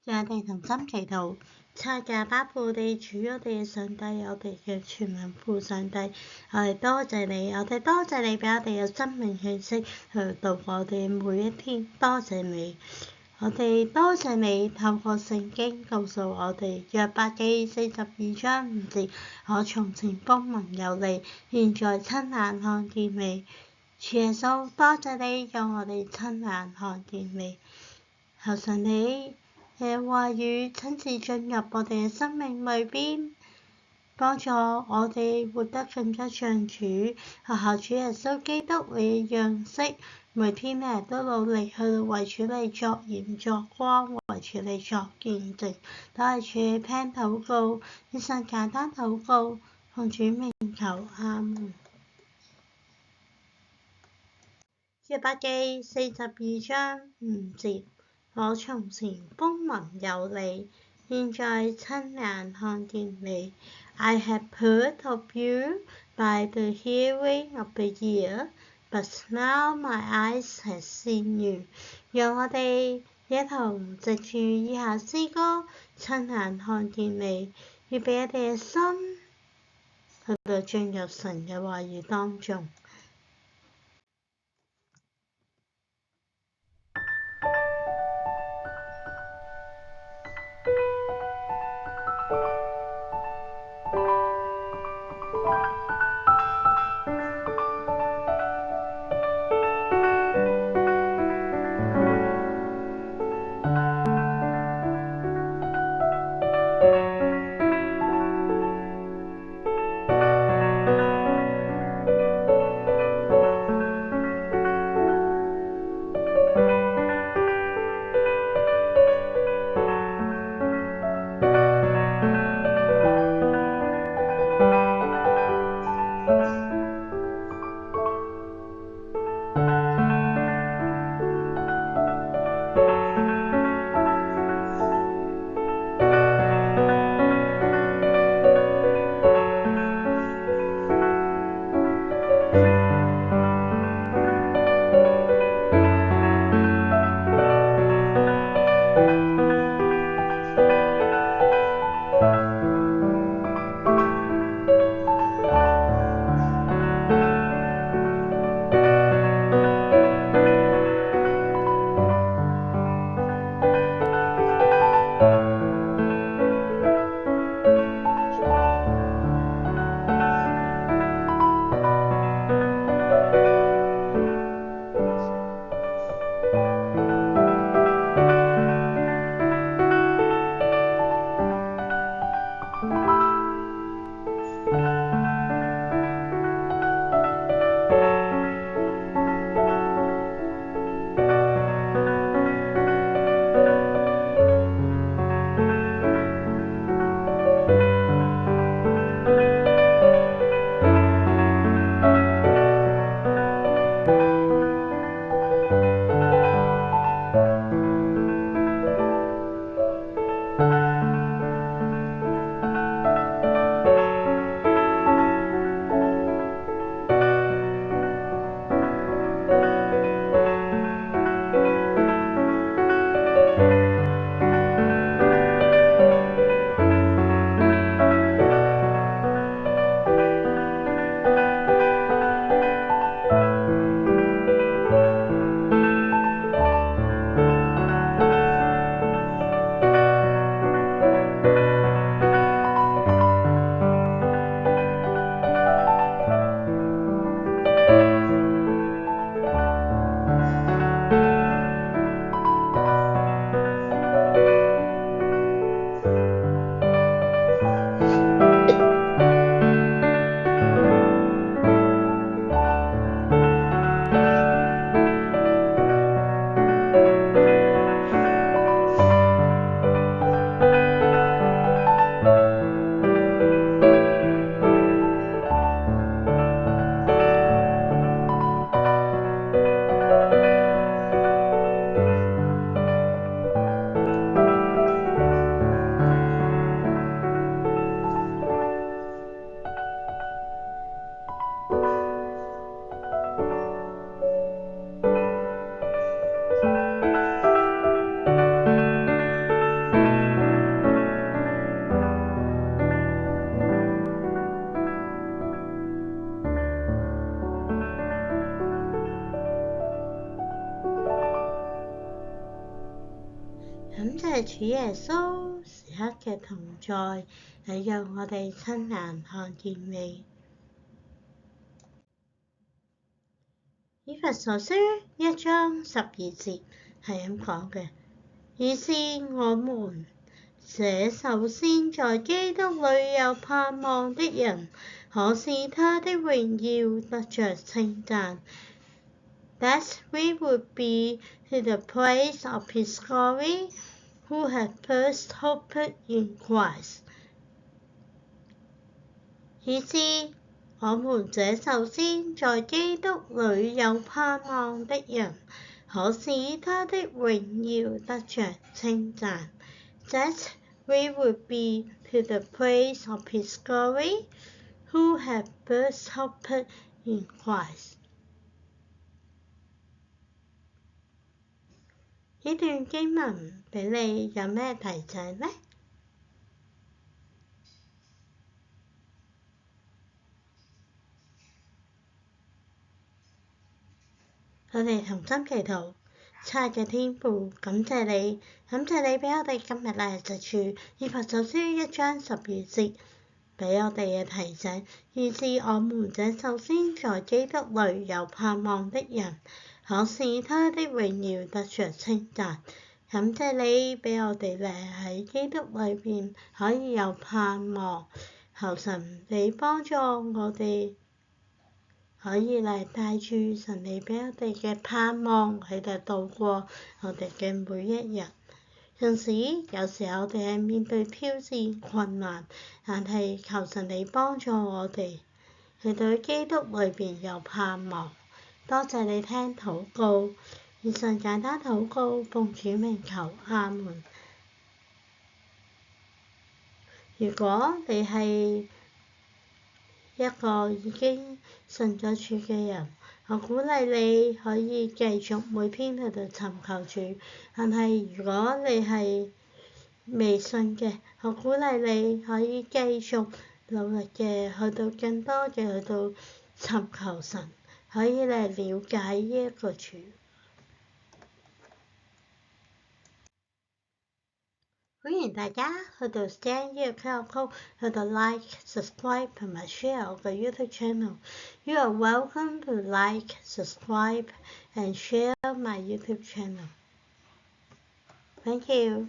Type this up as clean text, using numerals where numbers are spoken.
讓我哋同心祈禱，差價巴父地主，我哋嘅上帝，我哋嘅全能父上帝，我哋多謝你，我哋多謝你俾我哋有生命氣息去度過我哋每一天，多謝你，我哋多謝你透過聖經告訴我哋約伯記42章5節，我從前風聞有你，現在親眼看見你。主耶穌，多謝你讓我哋親眼看見你，求神你嘅話語親自進入我哋嘅生命裏邊，幫助我哋活得更加像主，學效主耶穌基督嘅樣式，每天都努力去為主你作鹽作光，為主你作見證，都係主你聽禱告，以上簡單禱告，奉主名求，阿門。約伯記42章5節，我從前風聞有你，現在親眼看見你。I have heard of you by the hearing of the ear, but now my eyes have seen you。讓我哋一同藉住以下詩歌，親眼看見你，預備我哋嘅心去到進入神嘅話語當中。感謝主耶穌時刻嘅同在，你讓我哋親眼看見你。以弗所書1章12節係咁講嘅，於是我們這首先在基督裏有盼望的人，可使他的榮耀得着稱讚。That we would be to the praise of his glory, who have first hoped in Christ。意思，我們這首先在基督裏有盼望的人，可使他的榮耀得着稱讚。That we would be to the praise of his glory, who have first hoped in Christ。呢段經文俾你有咩提醒呢？我哋同心祈禱，親愛嘅天父，感謝你俾我哋今日咧藉住以弗所書1章12節俾我哋嘅提醒，以致我們這首先在基督裏有盼望的人，可使他的榮耀得着稱讚。感謝你俾我哋咧喺基督裏邊可以有盼望，求神你幫助我哋。可以嚟帶住神你俾我哋嘅盼望，喺度度過我哋嘅每一日。有時候我哋係面對挑戰困難，但係求神你幫助我哋，喺對基督裏邊有盼望。多謝你聽禱告，以上簡單禱告，奉主名求，阿門。如果你係一個已經信咗主嘅人，我鼓勵你可以繼續每天喺度尋求主。但係如果你係未信嘅，我鼓勵你可以繼續努力嘅去到更多嘅去到尋求神，可以嚟了解呢一個主。歡迎大家去到 scan 呢個 QR code，去到 like、subscribe 同埋 share 我嘅 YouTube channel。You are welcome to like, subscribe and share my YouTube channel. Thank you.